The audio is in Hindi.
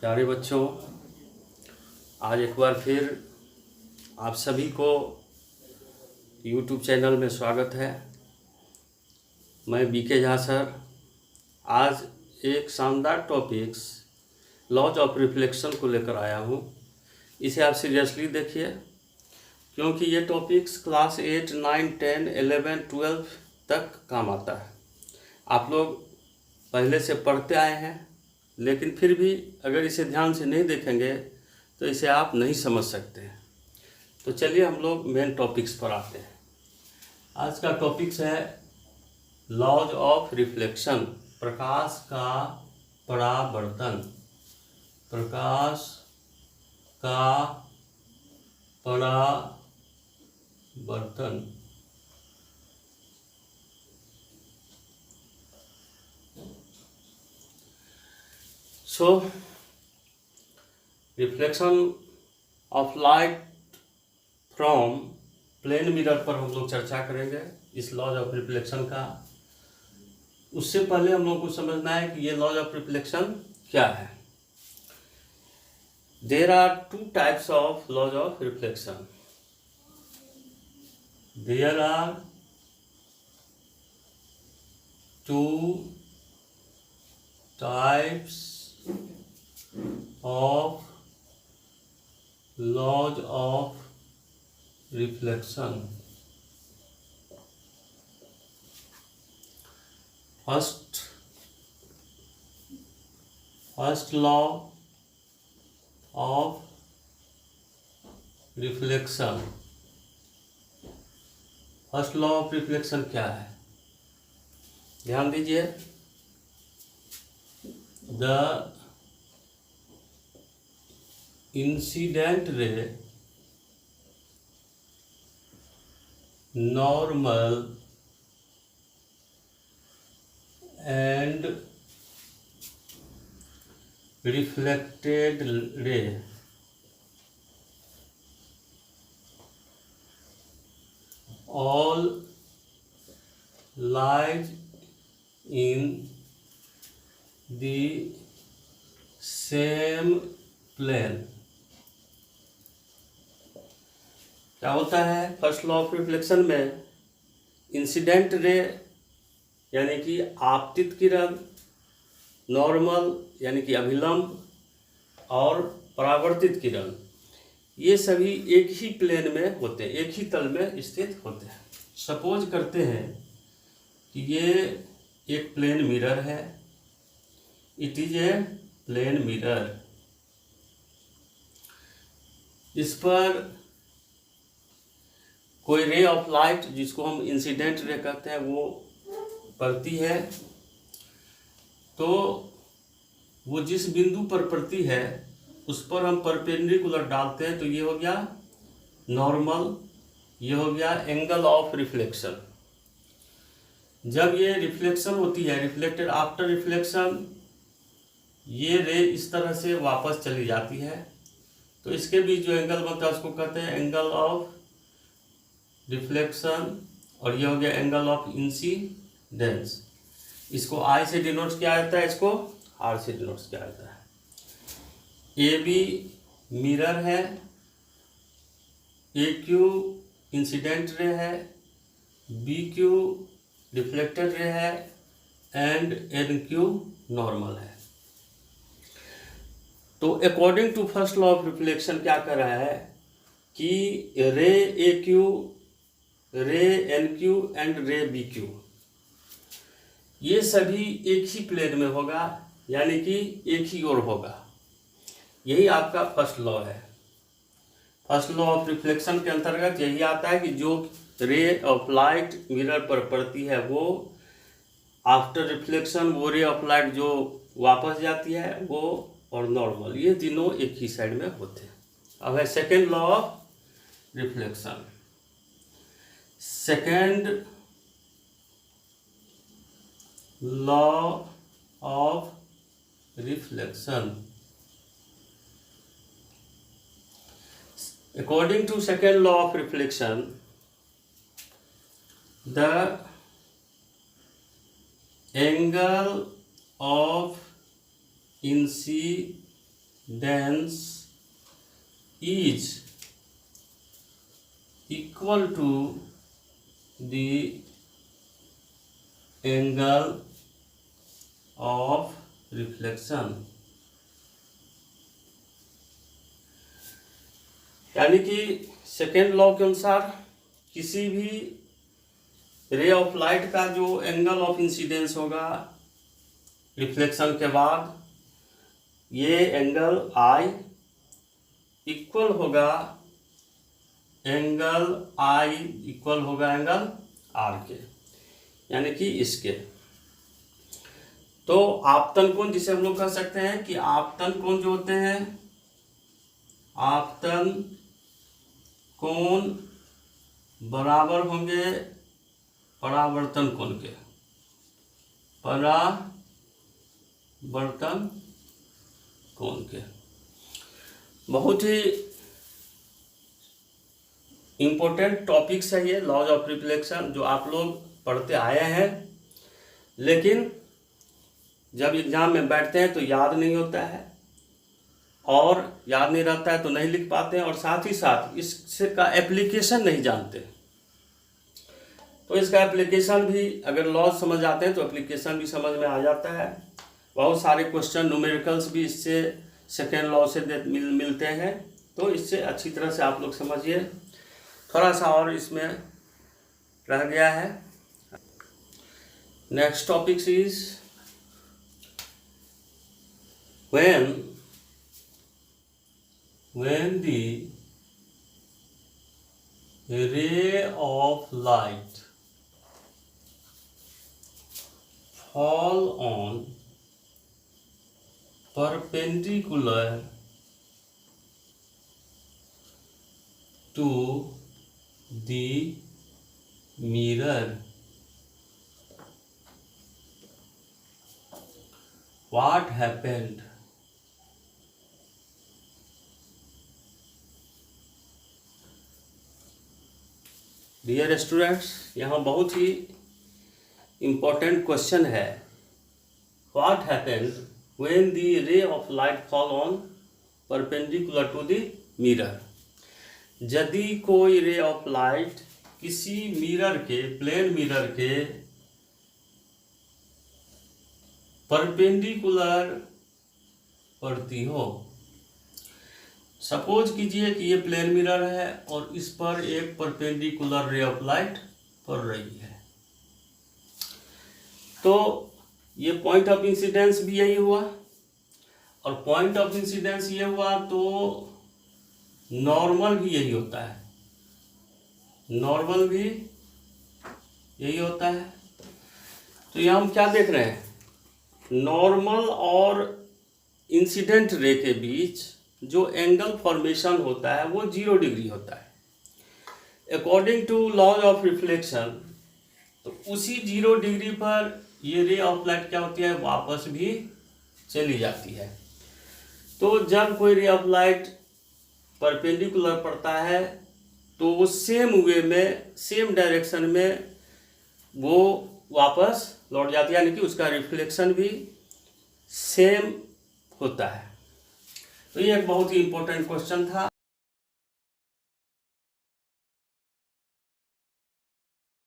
प्यारे बच्चों, आज एक बार फिर आप सभी को YouTube चैनल में स्वागत है। मैं बीके झा सर आज एक शानदार टॉपिक्स लॉज ऑफ रिफ्लेक्शन को लेकर आया हूँ। इसे आप सीरियसली देखिए, क्योंकि ये टॉपिक्स क्लास 8, 9, 10, 11, 12 तक काम आता है। आप लोग पहले से पढ़ते आए हैं, लेकिन फिर भी अगर इसे ध्यान से नहीं देखेंगे तो इसे आप नहीं समझ सकते हैं। तो चलिए हम लोग मेन टॉपिक्स पर आते हैं। आज का टॉपिक्स है लॉज ऑफ रिफ्लेक्शन, प्रकाश का परावर्तन। प्रकाश का परावर्तन। So reflection of light from plane mirror पर हम लोग चर्चा करेंगे, इस लॉज ऑफ रिफ्लेक्शन का। उससे पहले हम लोग को समझना है कि ये लॉज ऑफ रिफ्लेक्शन क्या है। There are two types of laws of reflection. There are two types of laws of reflection. First law of reflection. First law of reflection क्या है? ध्यान दीजिए। The incident ray normal and reflected ray all lies in the same plane। क्या होता है फर्स्ट लॉ ऑफ रिफ्लेक्शन में? इंसिडेंट रे यानी कि आपतित किरण, नॉर्मल यानी कि अभिलंब, और परावर्तित किरण, ये सभी एक ही प्लेन में होते हैं, एक ही तल में स्थित होते हैं। सपोज करते हैं कि ये एक प्लेन मिरर है। It is a plane mirror. इस पर कोई रे ऑफ लाइट, जिसको हम इंसिडेंट रे कहते हैं, वो पड़ती है। तो वो जिस बिंदु पर पड़ती है उस पर हम परपेंडिकुलर डालते हैं, तो ये हो गया नॉर्मल, ये हो गया एंगल ऑफ रिफ्लेक्शन। जब ये रिफ्लेक्शन होती है, रिफ्लेक्टेड आफ्टर रिफ्लेक्शन, ये रे इस तरह से वापस चली जाती है, तो इसके बीच जो एंगल बनता है उसको कहते हैं एंगल ऑफ रिफ्लेक्शन, और ये हो गया एंगल ऑफ इंसिडेंस। इसको आई से डिनोट किया जाता है, इसको आर से डिनोट किया जाता है। ए बी मिरर है, ए क्यू इंसिडेंट रे है, बी क्यू रिफ्लेक्टेड रे है, एंड एन क्यू नॉर्मल है। तो according to first law of reflection क्या कर रहा है कि ray A Q, ray N Q and ray B Q, ये सभी एक ही प्लेन में होगा, यानी कि एक ही ओर होगा। यही आपका फर्स्ट लॉ है। फर्स्ट लॉ ऑफ रिफ्लेक्शन के अंतर्गत यही आता है कि जो रे ऑफ लाइट मिरर पर पड़ती है, वो आफ्टर रिफ्लेक्शन वो रे ऑफ लाइट जो वापस जाती है वो, और नॉर्मल, ये तीनों एक ही साइड में होते हैं। अब है second law of reflection. Second law of reflection, according to second law of reflection, the angle of incidence is equal to the angle of reflection. यानी कि सेकेंड लॉ के अनुसार किसी भी रे ऑफ लाइट का जो एंगल ऑफ इंसिडेंस होगा रिफ्लेक्शन के बाद, ये एंगल आई इक्वल होगा एंगल आर के, यानी कि इसके। तो आपतन कोण जिसे हम लोग कह सकते हैं कि आपतन कोण जो होते हैं, आपतन कोण बराबर होंगे परावर्तन कोण के। परावर्तन कोण के बहुत ही इम्पोर्टेंट टॉपिक्स है ये लॉज ऑफ रिफ्लेक्शन, जो आप लोग पढ़ते आए हैं, लेकिन जब एग्जाम में बैठते हैं तो याद नहीं होता है, और याद नहीं रहता है तो नहीं लिख पाते हैं, और साथ ही साथ इसका एप्लीकेशन नहीं जानते। तो इसका एप्लीकेशन भी अगर लॉज समझ आते हैं तो एप्लीकेशन भी समझ में आ जाता है। बहुत सारे क्वेश्चन न्यूमेरिकल्स भी इससे सेकेंड लॉ से मिलते हैं, तो इससे अच्छी तरह से आप लोग समझिए। थोड़ा सा और इसमें रह गया है। Next topic is when the ray of light fall on perpendicular to the mirror, what happened? Dear students, यहाँ बहुत ही इम्पोर्टेंट क्वेश्चन है। What happened when the ray of light fall on perpendicular to the mirror. यदि कोई रे ऑफ लाइट किसी मिरर के, प्लेन मिरर के परपेंडिकुलर पड़ती हो। सपोज कीजिए कि ये प्लेन मिरर है और इस पर एक परपेंडिकुलर रे ऑफ लाइट पड़ रही है, तो ये पॉइंट ऑफ इंसिडेंस भी यही हुआ, और पॉइंट ऑफ इंसिडेंस ये हुआ तो नॉर्मल भी यही होता है, नॉर्मल भी यही होता है। तो यहाँ हम क्या देख रहे हैं, नॉर्मल और इंसिडेंट रे के बीच जो एंगल फॉर्मेशन होता है वो 0 डिग्री होता है according to laws of reflection. तो उसी 0 डिग्री पर ये रे ऑफ लाइट क्या होती है, वापस भी चली जाती है। तो जब कोई रे ऑफ लाइट परपेंडिकुलर पड़ता है तो वो सेम वे में, सेम डायरेक्शन में वो वापस लौट जाती है, यानी कि उसका रिफ्लेक्शन भी सेम होता है। तो ये एक बहुत ही इम्पोर्टेंट क्वेश्चन था।